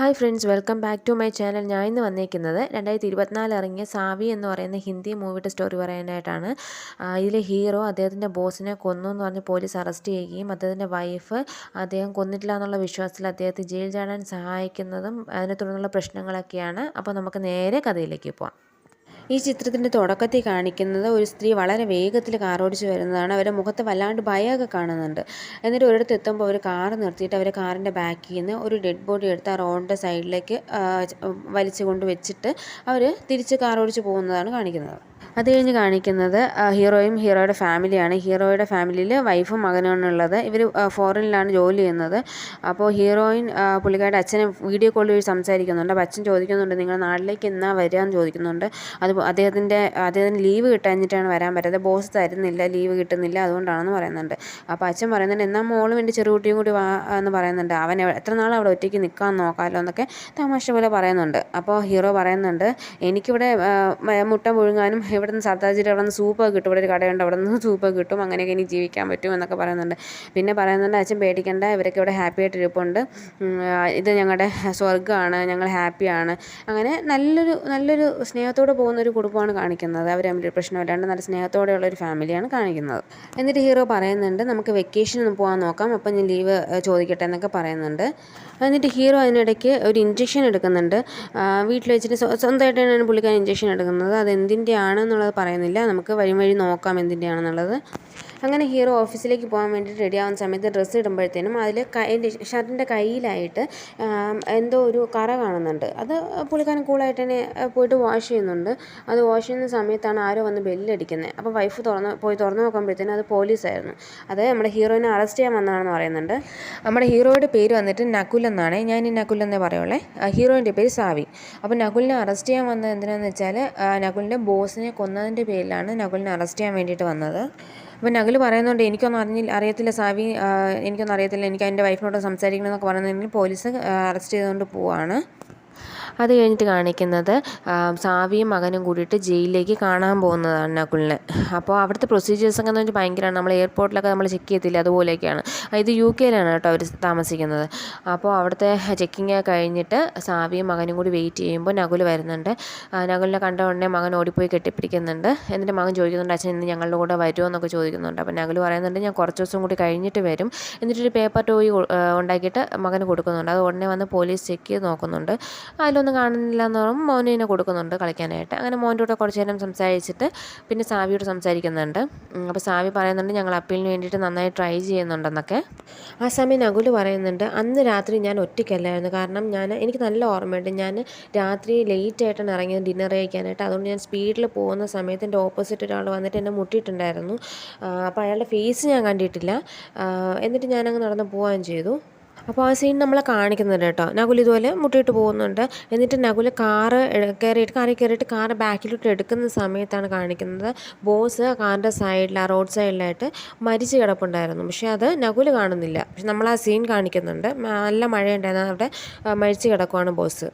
Hi friends, welcome back to my channel. ഞാൻ ഇന്ന് വന്നേക്കുന്നത് 2024 ഇറങ്ങിയ സാവി എന്ന് പറയുന്ന ഹിന്ദി മൂവിയുടെ സ്റ്റോറി പറയാനായിട്ടാണ്. ഇതിലെ ഹീറോ അദ്ദേഹത്തിൻ്റെ ബോസിനെ കൊന്നു എന്ന് പറഞ്ഞ് പോലീസ് അറസ്റ്റ് ചെയ്യുകയും അദ്ദേഹത്തിൻ്റെ വൈഫ് അദ്ദേഹം കൊന്നിട്ടില്ല എന്നുള്ള വിശ്വാസത്തിൽ അദ്ദേഹത്തെ ജയിൽ ചാടാൻ സഹായിക്കുന്നതും അതിനെ തുടർന്നുള്ള പ്രശ്നങ്ങളൊക്കെയാണ്. അപ്പോൾ നമുക്ക് നേരെ കഥയിലേക്ക് പോകാം. ഈ ചിത്രത്തിൻ്റെ തുടക്കത്തിൽ കാണിക്കുന്നത് ഒരു സ്ത്രീ വളരെ വേഗത്തിൽ കാറോടിച്ച് വരുന്നതാണ്. അവരുടെ മുഖത്ത് വല്ലാണ്ട് ഭയമൊക്കെ കാണുന്നുണ്ട്. എന്നിട്ട് ഒരിടത്ത് എത്തുമ്പോൾ അവർ കാർ നിർത്തിയിട്ട് അവർ കാറിൻ്റെ ബാക്കിൽ നിന്ന് ഒരു ഡെഡ് ബോഡി എടുത്ത് ആ റോഡിൻ്റെ സൈഡിലേക്ക് വലിച്ചു കൊണ്ട് വെച്ചിട്ട് അവർ തിരിച്ച് കാറോടിച്ച് പോകുന്നതാണ് കാണിക്കുന്നത്. അത് കഴിഞ്ഞ് കാണിക്കുന്നത് ഹീറോയും ഹീറോയുടെ ഫാമിലിയാണ്. ഹീറോയുടെ ഫാമിലിയിൽ വൈഫും മകനുമാണ് ഉള്ളത്. ഇവർ ഫോറിനിലാണ് ജോലി ചെയ്യുന്നത്. അപ്പോൾ ഹീറോയിൻ പുള്ളിക്കാരുടെ അച്ഛനെ വീഡിയോ കോൾ വഴി സംസാരിക്കുന്നുണ്ട്. അപ്പോൾ അച്ഛൻ ചോദിക്കുന്നുണ്ട്, നിങ്ങൾ നാട്ടിലേക്ക് എന്നാ വരിക എന്ന് ചോദിക്കുന്നുണ്ട്. അദ്ദേഹത്തിന് ലീവ് കിട്ടാഞ്ഞിട്ടാണ് വരാൻ പറ്റാത്തത്, ബോസ് തരുന്നില്ല, ലീവ് കിട്ടുന്നില്ല, അതുകൊണ്ടാണെന്ന് പറയുന്നുണ്ട്. അപ്പോൾ അച്ഛൻ പറയുന്നുണ്ട്, എന്നാൽ മോളും എൻ്റെ ചെറുകുട്ടിയും കൂടി വാ എന്ന് പറയുന്നുണ്ട്. അവൻ എത്ര നാൾ അവിടെ ഒറ്റയ്ക്ക് നിൽക്കാൻ നോക്കാമല്ലോ എന്നൊക്കെ തമാശ പോലെ പറയുന്നുണ്ട്. അപ്പോൾ ഹീറോ പറയുന്നുണ്ട്, എനിക്കിവിടെ മുട്ട പുഴുങ്ങാനും ഇവിടെ നിന്ന് സർദാർജിയുടെ അവിടെ നിന്ന് സൂപ്പൊക്കെ കിട്ടും, ഇവിടെ ഒരു കടയുണ്ട്, അവിടെ നിന്ന് സൂപ്പൊക്കെ കിട്ടും, അങ്ങനെയൊക്കെ എനിക്ക് ജീവിക്കാൻ പറ്റും എന്നൊക്കെ പറയുന്നുണ്ട്. പിന്നെ പറയുന്നുണ്ട്, അച്ഛൻ പേടിക്കേണ്ട, ഇവരൊക്കെ ഇവിടെ ഹാപ്പി ആയിട്ട് ഇരിപ്പുണ്ട്, ഇത് ഞങ്ങളുടെ സ്വർഗ്ഗമാണ്, ഞങ്ങൾ ഹാപ്പിയാണ്. അങ്ങനെ നല്ലൊരു സ്നേഹത്തോടെ പോകുന്നൊരു കുടുംബമാണ് കാണിക്കുന്നത്. അവർ തമ്മിൽ പ്രശ്നമില്ലാണ്ട് നല്ല സ്നേഹത്തോടെയുള്ളൊരു ഫാമിലിയാണ് കാണിക്കുന്നത്. എന്നിട്ട് ഹീറോ പറയുന്നുണ്ട്, നമുക്ക് വെക്കേഷന് പോകാൻ നോക്കാം, അപ്പം ഞാൻ ലീവ് ചോദിക്കട്ടെ എന്നൊക്കെ പറയുന്നുണ്ട്. എന്നിട്ട് ഹീറോ അതിനിടയ്ക്ക് ഒരു ഇഞ്ചക്ഷൻ എടുക്കുന്നുണ്ട്. വീട്ടിൽ വെച്ചിട്ട് സ്വന്തമായിട്ടാണ് പുള്ളിക്കാരൻ ഇഞ്ചക്ഷൻ എടുക്കുന്നത്. അത് എന്തിൻ്റെയാണെന്നുള്ളത് പറയുന്നില്ല, നമുക്ക് വഴി നോക്കാം എന്തിൻ്റെയാണെന്നുള്ളത്. അങ്ങനെ ഹീറോ ഓഫീസിലേക്ക് പോകാൻ വേണ്ടിയിട്ട് റെഡി ആവുന്ന സമയത്ത് ഡ്രസ്സ് ഇടുമ്പോഴത്തേനും അതിൽ ഷർട്ടിൻ്റെ കയ്യിലായിട്ട് എന്തോ ഒരു കറ കാണുന്നുണ്ട്. അത് പുള്ളിക്കാരൻ കൂളായിട്ട് തന്നെ പോയിട്ട് വാഷ് ചെയ്യുന്നുണ്ട്. അത് വാഷ് ചെയ്യുന്ന സമയത്താണ് ആരോ വന്ന് ബെല്ലടിക്കുന്നത്. അപ്പോൾ വൈഫ് തുറന്ന് നോക്കുമ്പോഴത്തേനും അത് പോലീസായിരുന്നു. അത് നമ്മുടെ ഹീറോയിനെ അറസ്റ്റ് ചെയ്യാൻ വന്നതാണെന്ന് പറയുന്നുണ്ട്. നമ്മുടെ ഹീറോയുടെ പേര് വന്നിട്ട് നകുൽ എന്നാണ്. ഞാൻ ഈ നകുൽ എന്നേ പറയുള്ളേ. ഹീറോയിൻ്റെ പേര് സാവി. അപ്പോൾ നകുലിനെ അറസ്റ്റ് ചെയ്യാൻ വന്നത് എന്തിനാണെന്ന് വെച്ചാൽ നകുലിൻ്റെ ബോസിനെ കൊന്നതിൻ്റെ പേരിലാണ് നകുലിനെ അറസ്റ്റ് ചെയ്യാൻ വേണ്ടിയിട്ട് വന്നത്. അപ്പോൾ നകുൽ പറയുന്നുണ്ട്, എനിക്കൊന്നും അറിയത്തില്ല സാവി, എനിക്കൊന്നും അറിയത്തില്ല, എനിക്ക് എൻ്റെ വൈഫിനോട് സംസാരിക്കണമെന്നൊക്കെ പറയുന്നതെങ്കിൽ പോലീസ് അറസ്റ്റ് ചെയ്തുകൊണ്ട് പോവാണ്. അത് കഴിഞ്ഞിട്ട് കാണിക്കുന്നത് സാവിയും മകനും കൂടിയിട്ട് ജയിലിലേക്ക് കാണാൻ പോകുന്നതാണ് നകുലിനെ. അപ്പോൾ അവിടുത്തെ പ്രൊസീജിയേഴ്സൊക്കെ എന്ന് വെച്ചാൽ ഭയങ്കരമാണ്. നമ്മൾ എയർപോർട്ടിലൊക്കെ നമ്മൾ ചെക്ക് ചെയ്യത്തില്ല, അതുപോലെയൊക്കെയാണ്. ഇത് UK-യിലാണ് കേട്ടോ അവർ താമസിക്കുന്നത്. അപ്പോൾ അവിടുത്തെ ചെക്കിങ് കഴിഞ്ഞിട്ട് സാവിയും മകനും കൂടി വെയിറ്റ് ചെയ്യുമ്പോൾ നകുൽ വരുന്നുണ്ട്. നകുലിനെ കണ്ട ഉടനെ മകൻ ഓടിപ്പോയി കെട്ടിപ്പിടിക്കുന്നുണ്ട്. എന്നിട്ട് മകൻ ചോദിക്കുന്നുണ്ട്, അച്ഛൻ ഇന്ന് ഞങ്ങളുടെ കൂടെ വരുമോ എന്നൊക്കെ ചോദിക്കുന്നുണ്ട്. അപ്പോൾ നകുൽ പറയുന്നുണ്ട്, ഞാൻ കുറച്ച് ദിവസം കൂടി കഴിഞ്ഞിട്ട് വരും. എന്നിട്ടൊരു പേപ്പർ ടോയ് ഉണ്ടാക്കിയിട്ട് മകന് കൊടുക്കുന്നുണ്ട്. അത് ഉടനെ വന്ന് പോലീസ് ചെക്ക് ചെയ്ത് നോക്കുന്നുണ്ട്. അതിലൊന്നും കാണുന്നില്ല എന്ന് പറയുമ്പോൾ മോനെ കൊടുക്കുന്നുണ്ട് കളിക്കാനായിട്ട്. അങ്ങനെ മോൻ്റെ കൂടെ കുറച്ച് നേരം സംസാരിച്ചിട്ട് പിന്നെ സാവിയോട് സംസാരിക്കുന്നുണ്ട്. അപ്പോൾ സാവി പറയുന്നുണ്ട്, ഞങ്ങൾ അപ്പീലിന് വേണ്ടിയിട്ട് നന്നായി ട്രൈ ചെയ്യുന്നുണ്ടെന്നൊക്കെ. ആ സമയം നകുൽ പറയുന്നുണ്ട്, അന്ന് രാത്രി ഞാൻ ഒറ്റയ്ക്കല്ലായിരുന്നു. കാരണം എനിക്ക് നല്ല ഓർമ്മയുണ്ട്, ഞാൻ രാത്രി ലേറ്റായിട്ടാണ് ഇറങ്ങിയത് ഡിന്നർ കഴിക്കാനായിട്ട്. അതുകൊണ്ട് ഞാൻ സ്പീഡിൽ പോകുന്ന സമയത്ത് എൻ്റെ ഓപ്പോസിറ്റ് ഒരാൾ വന്നിട്ട് എന്നെ മുട്ടിയിട്ടുണ്ടായിരുന്നു. അപ്പോൾ അയാളുടെ ഫേസ് ഞാൻ കണ്ടിട്ടില്ല. എന്നിട്ട് ഞാനങ്ങ് നടന്ന് പോവുകയും ചെയ്തു. അപ്പോൾ ആ സീൻ നമ്മളെ കാണിക്കുന്നുണ്ട് കേട്ടോ. നകുൽ ഇതുപോലെ മുട്ടിയിട്ട് പോകുന്നുണ്ട്. എന്നിട്ട് നകുൽ കാറിൽ കയറിയിട്ട് കാറ് ബാക്കിലോട്ട് എടുക്കുന്ന സമയത്താണ് കാണിക്കുന്നത് ബോസ് കാറിൻ്റെ സൈഡിൽ, ആ റോഡ് സൈഡിലായിട്ട് മരിച്ച് കിടപ്പുണ്ടായിരുന്നു. പക്ഷേ അത് നകുൽ കാണുന്നില്ല. പക്ഷെ നമ്മൾ ആ സീൻ കാണിക്കുന്നുണ്ട്. നല്ല മഴയുണ്ടായിരുന്നു, അവിടെ മരിച്ച് കിടക്കുവാണ് ബോസ്.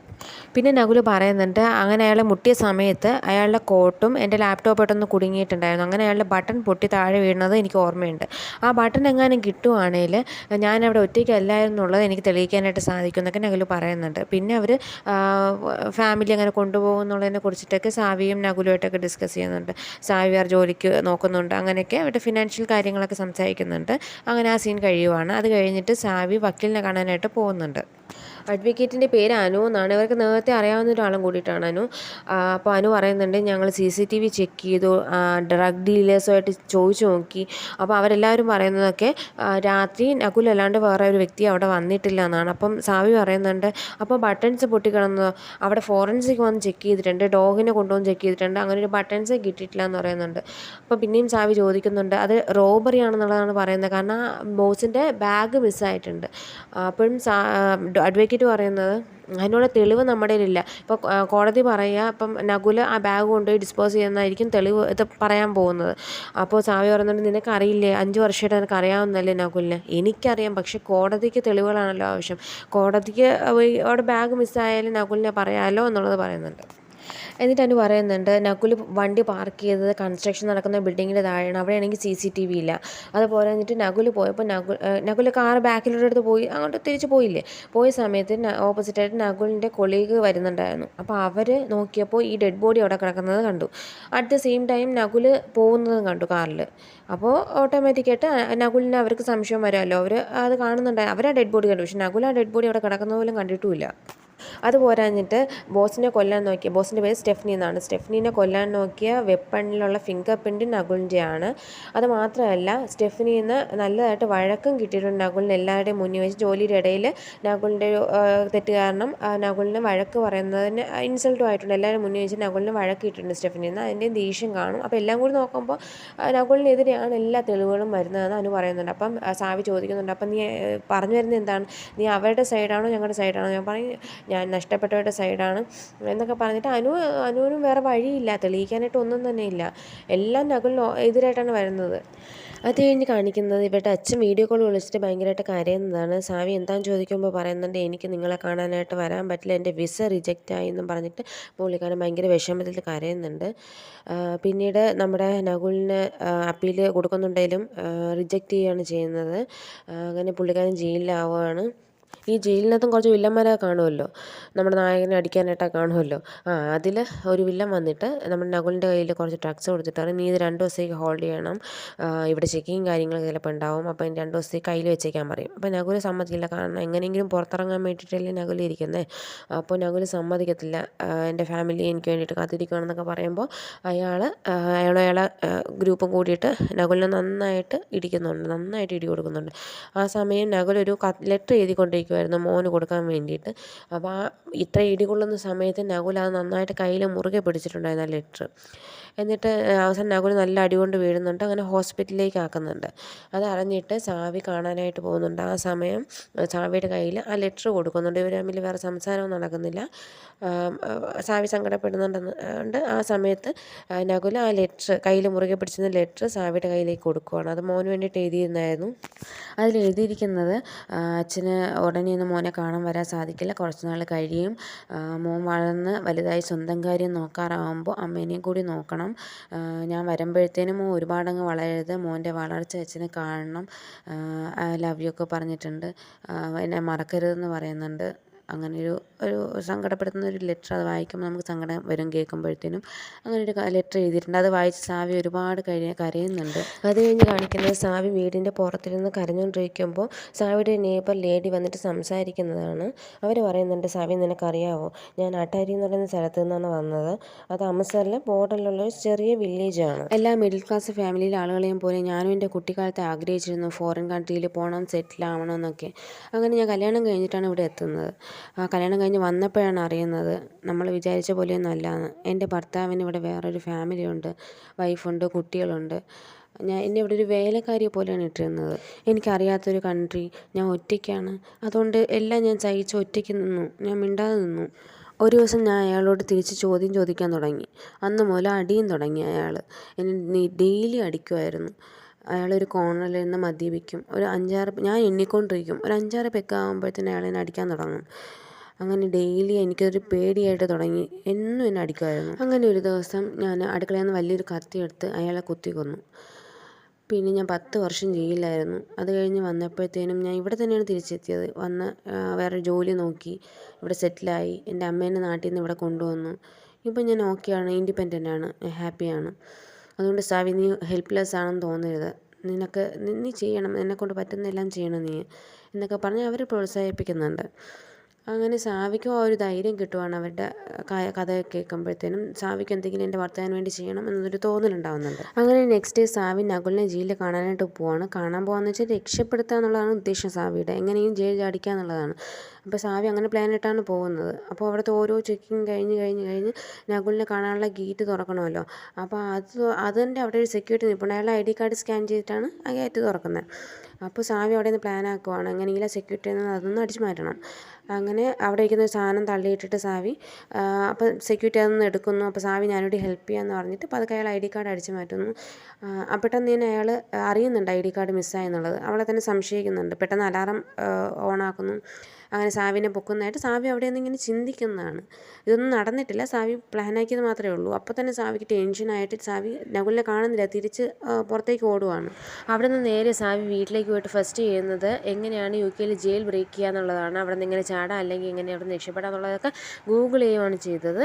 പിന്നെ നകുൽ പറയുന്നുണ്ട്, അങ്ങനെ അയാളെ മുട്ടിയ സമയത്ത് അയാളുടെ കോട്ടും എൻ്റെ ലാപ്ടോപ്പായിട്ടൊന്ന് കുടുങ്ങിയിട്ടുണ്ടായിരുന്നു. അങ്ങനെ അയാളുടെ ബട്ടൺ പൊട്ടി താഴെ വീഴുന്നത് എനിക്ക് ഓർമ്മയുണ്ട്. ആ ബട്ടൺ എങ്ങാനും കിട്ടുവാണെങ്കിൽ ഞാനവിടെ ഒറ്റയ്ക്കല്ലായിരുന്നു എന്നുള്ളത് എനിക്ക് തെളിയിക്കാനായിട്ട് സാധിക്കും എന്നൊക്കെ നകുൽ പറയുന്നുണ്ട്. പിന്നെ അവർ ഫാമിലി അങ്ങനെ കൊണ്ടുപോകും എന്നുള്ളതിനെ കുറിച്ചിട്ടൊക്കെ സാവിയും നകുലുമായിട്ടൊക്കെ ഡിസ്കസ് ചെയ്യുന്നുണ്ട്. സാവി വേറെ ജോലിക്ക് നോക്കുന്നുണ്ട്. അങ്ങനെയൊക്കെ അവരുടെ ഫിനാൻഷ്യൽ കാര്യങ്ങളൊക്കെ സംസാരിക്കുന്നുണ്ട്. അങ്ങനെ ആ സീൻ കഴിയുവാണ്. അത് കഴിഞ്ഞിട്ട് സാവി വക്കീലിനെ കാണാനായിട്ട് പോകുന്നുണ്ട്. അഡ്വക്കേറ്റിൻ്റെ പേര് അനു എന്നാണ്. ഇവർക്ക് നേരത്തെ അറിയാവുന്ന ഒരാളും കൂടിയിട്ടാണ് അനു. അപ്പോൾ അനു പറയുന്നുണ്ട്, ഞങ്ങൾ CCTV ചെക്ക് ചെയ്തു, ഡ്രഗ് ഡീലേഴ്സുമായിട്ട് ചോദിച്ചു നോക്കി. അപ്പോൾ അവരെല്ലാവരും പറയുന്നതൊക്കെ രാത്രി നകുൽ അല്ലാണ്ട് വേറെ ഒരു വ്യക്തി അവിടെ വന്നിട്ടില്ല എന്നാണ്. അപ്പം സാവി പറയുന്നുണ്ട്, അപ്പോൾ ബട്ടൺസ് പൊട്ടിക്കിടന്നതോ? അവിടെ ഫോറൻസിക് വന്ന് ചെക്ക് ചെയ്തിട്ടുണ്ട്, ഡോഗിനെ കൊണ്ടുവന്ന് ചെക്ക് ചെയ്തിട്ടുണ്ട്, അങ്ങനെ ഒരു ബട്ടൺസ് കിട്ടിയിട്ടില്ല എന്ന് പറയുന്നുണ്ട്. അപ്പോൾ പിന്നെയും സാവി ചോദിക്കുന്നുണ്ട്, അത് റോബറി ആണെന്നുള്ളതാണ് പറയുന്നത്, കാരണം ബോസിൻ്റെ ബാഗ് മിസ്സായിട്ടുണ്ട്. അപ്പോഴും അഡ്വക്കേറ്റ് പറയുന്നത് അതിനുള്ള തെളിവ് നമ്മുടെ കയ്യിലില്ല. ഇപ്പോൾ കോടതി പറയുക, ഇപ്പം നകുൽ ആ ബാഗ് കൊണ്ടുപോയി ഡിസ്പോസ് ചെയ്യുന്നതായിരിക്കും തെളിവ് ഇത് പറയാൻ പോകുന്നത്. അപ്പോൾ സാവി പറയുന്നുണ്ട്, നിനക്കറിയില്ലേ, 5 വർഷമായിട്ട് നിനക്ക് അറിയാവുന്നല്ലേ നകുലിനെ? എനിക്കറിയാം, പക്ഷേ കോടതിക്ക് തെളിവുകളാണല്ലോ ആവശ്യം. കോടതിക്ക് അവിടെ ബാഗ് മിസ്സായാലും നകുലിനെ പറയാമല്ലോ എന്നുള്ളത് പറയുന്നുണ്ട്. എന്നിട്ട് അനു പറയുന്നുണ്ട് നകുൽ വണ്ടി പാർക്ക് ചെയ്തത് കൺസ്ട്രക്ഷൻ നടക്കുന്ന ബിൽഡിങ്ങിൻ്റെ താഴെയാണ്, അവിടെയാണെങ്കിൽ CCTV ഇല്ല. അതുപോലെ എന്നിട്ട് നകുൽ പോയപ്പോൾ നകുൽ കാർ ബാക്കിലോട്ട് എടുത്ത് പോയി, അങ്ങോട്ട് തിരിച്ച് പോയില്ലേ. പോയ സമയത്ത് ഓപ്പോസിറ്റായിട്ട് നകുലിൻ്റെ കൊളീഗ് വരുന്നുണ്ടായിരുന്നു. അപ്പോൾ അവർ നോക്കിയപ്പോൾ ഈ ഡെഡ് ബോഡി അവിടെ കിടക്കുന്നത് കണ്ടു. At the same time Nakul പോകുന്നതും കണ്ടു കാറിൽ. അപ്പോൾ ഓട്ടോമാറ്റിക്കായിട്ട് നകുലിന് അവർക്ക് സംശയം വരുമല്ലോ. അവർ അത് കാണുന്നുണ്ടായി, അവർ ആ ഡെഡ് ബോഡി കണ്ടു. പക്ഷേ നകുൽ ആ ഡെഡ് ബോഡി അവിടെ കിടക്കുന്ന പോലും കണ്ടിട്ടുമില്ല. അത് പോരാഞ്ഞിട്ട് ബോസിനെ കൊല്ലാൻ നോക്കിയ, ബോസിൻ്റെ പേര് സ്റ്റെഫ്നി എന്നാണ്, സ്റ്റെഫ്നീനെ കൊല്ലാൻ നോക്കിയ വെപ്പണിലുള്ള ഫിംഗർ പ്രിൻറ്റ് നകുലിൻ്റെയാണ്. അത് മാത്രമല്ല സ്റ്റെഫ്നിയിൽ നിന്ന് നല്ലതായിട്ട് വഴക്കും കിട്ടിയിട്ടുണ്ട് നകുലിന്. എല്ലാവരുടെയും മുന്നിൽ വെച്ച് ജോലിയുടെ ഇടയിൽ നകുലിൻ്റെ ഒരു തെറ്റ് കാരണം നകുലിന് വഴക്ക് പറയുന്നതിന് ഇൻസൾട്ടും ആയിട്ടുണ്ട്. എല്ലാവരും മുന്നിൽ വെച്ച് നകുലിന് വഴക്ക് കിട്ടിയിട്ടുണ്ട് സ്റ്റെഫ്നിയിൽ നിന്ന്. അതിൻ്റെ ദേഷ്യം കാണും. അപ്പോൾ എല്ലാം കൂടി നോക്കുമ്പോൾ നകുലിനെതിരെയാണ് എല്ലാ തെളിവുകളും വരുന്നതെന്ന് അനു പറയുന്നുണ്ട്. അപ്പം സാവി ചോദിക്കുന്നുണ്ട്, അപ്പം നീ പറഞ്ഞു വരുന്നത് എന്താണ്, നീ അവരുടെ സൈഡാണോ ഞങ്ങളുടെ സൈഡാണോ? ഞാൻ പറയും ഞാൻ നഷ്ടപ്പെട്ടവരുടെ സൈഡാണ് എന്നൊക്കെ പറഞ്ഞിട്ട് അനുവിനും വേറെ വഴിയില്ല, തെളിയിക്കാനായിട്ട് ഒന്നും തന്നെ ഇല്ല. എല്ലാം നകുലിന് എതിരായിട്ടാണ് വരുന്നത്. അത് കഴിഞ്ഞ് കാണിക്കുന്നത് ഇവരുടെ അച്ഛൻ വീഡിയോ കോൾ വിളിച്ചിട്ട് ഭയങ്കരമായിട്ട് കരയുന്നതാണ്. സാവി എന്താണെന്ന് ചോദിക്കുമ്പോൾ പറയുന്നുണ്ട്, എനിക്ക് നിങ്ങളെ കാണാനായിട്ട് വരാൻ പറ്റില്ല, എൻ്റെ വിസ റിജക്റ്റായി എന്നും പറഞ്ഞിട്ട് പുള്ളിക്കാരൻ ഭയങ്കര വിഷമത്തിൽ കരയുന്നുണ്ട്. പിന്നീട് നമ്മുടെ നകുലിന് അപ്പീൽ കൊടുക്കുന്നുണ്ടെങ്കിലും റിജക്റ്റ് ചെയ്യുകയാണ് ചെയ്യുന്നത്. അങ്ങനെ പുള്ളിക്കാരൻ ജയിലിലാവുകയാണ്. ഈ ജയിലിനകത്തും കുറച്ച് വില്ലന്മാരൊക്കെ കാണുമല്ലോ, നമ്മുടെ നായകനെ അടിക്കാനായിട്ടൊക്കെ കാണുമല്ലോ. അതിൽ ഒരു വില്ലൻ വന്നിട്ട് നമ്മുടെ നകുലിൻ്റെ കയ്യിൽ കുറച്ച് ഡ്രഗ്സ് കൊടുത്തിട്ട് നീ ഇത് 2 ദിവസത്തേക്ക് ഹോൾഡ് ചെയ്യണം, ഇവിടെ ചെക്കിങ് കാര്യങ്ങളൊക്കെ ചിലപ്പോൾ ഉണ്ടാവും, അപ്പോൾ 2 ദിവസത്തേക്ക് കയ്യിൽ വെച്ചേക്കാൻ പറയും. അപ്പോൾ നകുൽ സമ്മതിക്കില്ല, കാരണം എങ്ങനെയെങ്കിലും പുറത്തിറങ്ങാൻ വേണ്ടിയിട്ടല്ലേ നകുൽ ഇരിക്കുന്നത്. അപ്പോൾ നകുൽ സമ്മതിക്കത്തില്ല, എൻ്റെ ഫാമിലി എനിക്ക് വേണ്ടിയിട്ട് കാത്തിരിക്കുകയാണെന്നൊക്കെ പറയുമ്പോൾ അയാളെ ഗ്രൂപ്പും കൂടിയിട്ട് നകുലിനെ നന്നായിട്ട് ഇടി കൊടുക്കുന്നുണ്ട്. ആ സമയം നകുൽ ഒരു ലെറ്റർ എഴുതിക്കൊണ്ടിരിക്കുമായിരുന്നു മോന് കൊടുക്കാൻ വേണ്ടിയിട്ട്. അപ്പോൾ ഇത്ര ഇടികൊള്ളുന്ന സമയത്ത് നകുൽ അത് നന്നായിട്ട് കയ്യിൽ മുറുകെ പിടിച്ചിട്ടുണ്ടായിരുന്നു ആ ലെറ്റർ. എന്നിട്ട് അവസാനം നകുൽ നല്ല അടി കൊണ്ട് വീഴുന്നുണ്ട്. അങ്ങനെ ഹോസ്പിറ്റലിലേക്ക് ആക്കുന്നുണ്ട്. അത് അറിഞ്ഞിട്ട് സാവി കാണാനായിട്ട് പോകുന്നുണ്ട്. ആ സമയം സാവിയുടെ കയ്യിൽ ആ ലെറ്റർ കൊടുക്കുന്നുണ്ട്. ഇവർ തമ്മിൽ വേറെ സംസാരമൊന്നും നടക്കുന്നില്ല. സാവി സങ്കടപ്പെടുന്നുണ്ട്. ആ സമയത്ത് നകുൽ ആ ലെറ്റർ കയ്യിൽ മുറുകെ പിടിച്ചിരുന്ന ലെറ്റർ സാവിയുടെ കയ്യിലേക്ക് കൊടുക്കുകയാണ്. അത് മോന് വേണ്ടിയിട്ട് എഴുതിയിരുന്നായിരുന്നു. അതിലെഴുതിയിരിക്കുന്നത് അച്ഛന് ഉടനെയൊന്നും മോനെ കാണാൻ വരാൻ സാധിക്കില്ല, കുറച്ച് നാൾ കഴിയും, മോൻ വളർന്ന് വലുതായി സ്വന്തം കാര്യം നോക്കാറാകുമ്പോൾ അമ്മേനെയും കൂടി നോക്കണം, ഞാൻ വരുമ്പോഴത്തേനും മോൻ ഒരുപാടങ്ങ് വളരരുത്, മോൻ്റെ വളർച്ച അച്ഛന് കാണണം, ഐ ലവ് യു ഒക്കെ പറഞ്ഞിട്ടുണ്ട്, എന്നെ മറക്കരുതെന്ന് പറയുന്നുണ്ട്. അങ്ങനെ ഒരു സങ്കടപ്പെടുത്തുന്ന ഒരു ലെറ്റർ. അത് വായിക്കുമ്പോൾ നമുക്ക് സങ്കടം വരും കേൾക്കുമ്പോഴത്തേനും. അങ്ങനെ ഒരു ലെറ്റർ എഴുതിയിട്ടുണ്ട്. അത് വായിച്ച് സാവി ഒരുപാട് കരയുന്നുണ്ട്. അത് കഴിഞ്ഞ് കാണിക്കുന്നത് സാവി വീടിൻ്റെ പുറത്തിരുന്ന് കരഞ്ഞുകൊണ്ടിരിക്കുമ്പോൾ സാവിയുടെ നെയ്ബർ ലേഡി വന്നിട്ട് സംസാരിക്കുന്നതാണ്. അവർ പറയുന്നുണ്ട്, സാവി നിനക്കറിയാവോ, ഞാൻ അട്ടാരി എന്ന് പറയുന്ന സ്ഥലത്ത് നിന്നാണ് വന്നത്. അത് അമൃത്സറിലെ ബോർഡറിലുള്ള ഒരു ചെറിയ വില്ലേജാണ്. എല്ലാ മിഡിൽ ക്ലാസ് ഫാമിലിയിലെ ആളുകളെയും പോലെ ഞാനും എൻ്റെ കുട്ടിക്കാലത്ത് ആഗ്രഹിച്ചിരുന്നു ഫോറിൻ കൺട്രിയിൽ പോകണം, സെറ്റിൽ ആവണമെന്നൊക്കെ. അങ്ങനെ ഞാൻ കല്യാണം കഴിഞ്ഞിട്ടാണ് ഇവിടെ എത്തുന്നത്. കല്യാണം കഴിഞ്ഞ് വന്നപ്പോഴാണ് അറിയുന്നത് നമ്മൾ വിചാരിച്ച പോലെയൊന്നും അല്ലാന്ന്. എൻ്റെ ഭർത്താവിന് ഇവിടെ വേറൊരു ഫാമിലിയുണ്ട്, വൈഫുണ്ട്, കുട്ടികളുണ്ട്. എന്നെ ഇവിടെ ഒരു വേലക്കാരിയെ പോലെയാണ് ഇട്ടിരുന്നത്. എനിക്കറിയാത്തൊരു കൺട്രി, ഞാൻ ഒറ്റയ്ക്കാണ്. അതുകൊണ്ട് എല്ലാം ഞാൻ സഹിച്ച് ഒറ്റയ്ക്ക് നിന്നു, ഞാൻ മിണ്ടാതെ നിന്നു. ഒരു ദിവസം ഞാൻ അയാളോട് തിരിച്ച് ചോദ്യം ചോദിക്കാൻ തുടങ്ങി. അന്ന് മുതൽ അടിയും തുടങ്ങി അയാൾ. എന്നെ ഡെയിലി അടിക്കുമായിരുന്നു. അയാളൊരു കോർണറിലിരുന്ന് മദ്യപിക്കും. ഞാൻ എണ്ണിക്കൊണ്ടിരിക്കും, ഒരു 5-6 പെഗ്ഗാകുമ്പോഴത്തേന് അയാൾ എന്നെ അടിക്കാൻ തുടങ്ങും. അങ്ങനെ ഡെയിലി എനിക്കൊരു പേടിയായിട്ട് തുടങ്ങി, എന്നും എന്നെ അടിക്കുമായിരുന്നു. അങ്ങനെ ഒരു ദിവസം ഞാൻ അടുക്കളയിൽ നിന്ന് വലിയൊരു കത്തിയെടുത്ത് അയാളെ കുത്തി കൊന്നു. പിന്നെ ഞാൻ 10 വർഷം ജയിലിലായിരുന്നു. അത് കഴിഞ്ഞ് വന്നപ്പോഴത്തേനും ഞാൻ ഇവിടെ തന്നെയാണ് തിരിച്ചെത്തിയത്. വേറെ ജോലി നോക്കി, ഇവിടെ സെറ്റിലായി, എൻ്റെ അമ്മേനെ നാട്ടിൽ നിന്ന് ഇവിടെ കൊണ്ടുവന്നു. ഇപ്പം ഞാൻ ഓക്കെയാണ്, ഇൻഡിപെൻഡൻ്റാണ്, ഹാപ്പിയാണ്. അതുകൊണ്ട് സാവി നീ ഹെൽപ്ലെസ് ആണെന്ന് തോന്നരുത്, നീ ചെയ്യണം, എന്നെക്കൊണ്ട് പറ്റുന്നതെല്ലാം ചെയ്യണം നീ എന്നൊക്കെ പറഞ്ഞ് അവർ പ്രോത്സാഹിപ്പിക്കുന്നുണ്ട്. അങ്ങനെ സാവിക്കും ആ ഒരു ധൈര്യം കിട്ടുവാണ്. അവരുടെ കഥ കേൾക്കുമ്പോഴത്തേനും സാവിക്ക് എന്തെങ്കിലും എൻ്റെ ഭർത്താവിന് വേണ്ടി ചെയ്യണം എന്നൊരു തോന്നലുണ്ടാകുന്നുണ്ട്. അങ്ങനെ നെക്സ്റ്റ് ഡേ സാവി നകുലിനെ ജയിലിൽ കാണാനായിട്ട് പോവാണ്. കാണാൻ പോകാമെന്ന് വെച്ചാൽ രക്ഷപ്പെടുത്തുക എന്നുള്ളതാണ് ഉദ്ദേശം സാവിയുടെ, എങ്ങനെയും ജയിൽ ചാടിക്കുക എന്നുള്ളതാണ്. അപ്പോൾ സാവി അങ്ങനെ പ്ലാനിട്ടാണ് പോകുന്നത്. അപ്പോൾ അവിടുത്തെ ഓരോ ചെക്കിങ് കഴിഞ്ഞ് നകുലിനെ കാണാനുള്ള ഗേറ്റ് തുറക്കണമല്ലോ. അപ്പോൾ അതിൻ്റെ അവിടെ ഒരു സെക്യൂരിറ്റി നിൽപ്പുണ്ട്. അയാളുടെ ID കാർഡ് സ്കാൻ ചെയ്തിട്ടാണ് ആ ഗേറ്റ് തുറക്കുന്നത്. അപ്പോൾ സാവി അവിടെ നിന്ന് പ്ലാൻ ആക്കുവാണ്, എങ്ങനെയെങ്കിലും സെക്യൂരിറ്റി അതൊന്ന് അടിച്ചു മാറ്റണം. അങ്ങനെ അവിടെ ഇരിക്കുന്ന ഒരു സാധനം തള്ളിയിട്ടിട്ട് സാവി അപ്പോൾ സെക്യൂരിറ്റി അതൊന്ന് എടുക്കുന്നു. അപ്പോൾ സാവി ഞാനിവിടെ ഹെൽപ്പ് ചെയ്യാമെന്ന് പറഞ്ഞിട്ട് അപ്പോൾ അതൊക്കെ അയാൾ ID കാർഡ് അടിച്ചു മാറ്റുന്നു. പെട്ടെന്ന് തന്നെ അയാൾ അറിയുന്നുണ്ട് ID കാർഡ് മിസ്സായെന്നുള്ളത്. അവളെ തന്നെ സംശയിക്കുന്നുണ്ട്. പെട്ടെന്ന് അലാറം ഓണാക്കുന്നു. അങ്ങനെ സാവിനെ പൊക്കുന്നതായിട്ട് സാവി അവിടെ നിന്ന് ഇങ്ങനെ ചിന്തിക്കുന്നതാണ്. ഇതൊന്നും നടന്നിട്ടില്ല, സാവി പ്ലാനാക്കിയത് മാത്രമേ ഉള്ളൂ. അപ്പോൾ തന്നെ സാവിക്ക് ടെൻഷനായിട്ട് സാവി നകുലിനെ കാണുന്നില്ല, തിരിച്ച് പുറത്തേക്ക് ഓടുവാണ്. അവിടെ നിന്ന് നേരെ സാവി വീട്ടിലേക്ക് പോയിട്ട് ഫസ്റ്റ് ചെയ്യുന്നത് എങ്ങനെയാണ് UK ജയിൽ ബ്രേക്ക് ചെയ്യുക എന്നുള്ളതാണ്. അവിടെ നിന്ന് എങ്ങനെ ചാടാം അല്ലെങ്കിൽ എങ്ങനെ അവിടെ നിന്ന് രക്ഷപ്പെടാം എന്നുള്ളതൊക്കെ ഗൂഗിൾ ചെയ്യുകയാണ് ചെയ്തത്.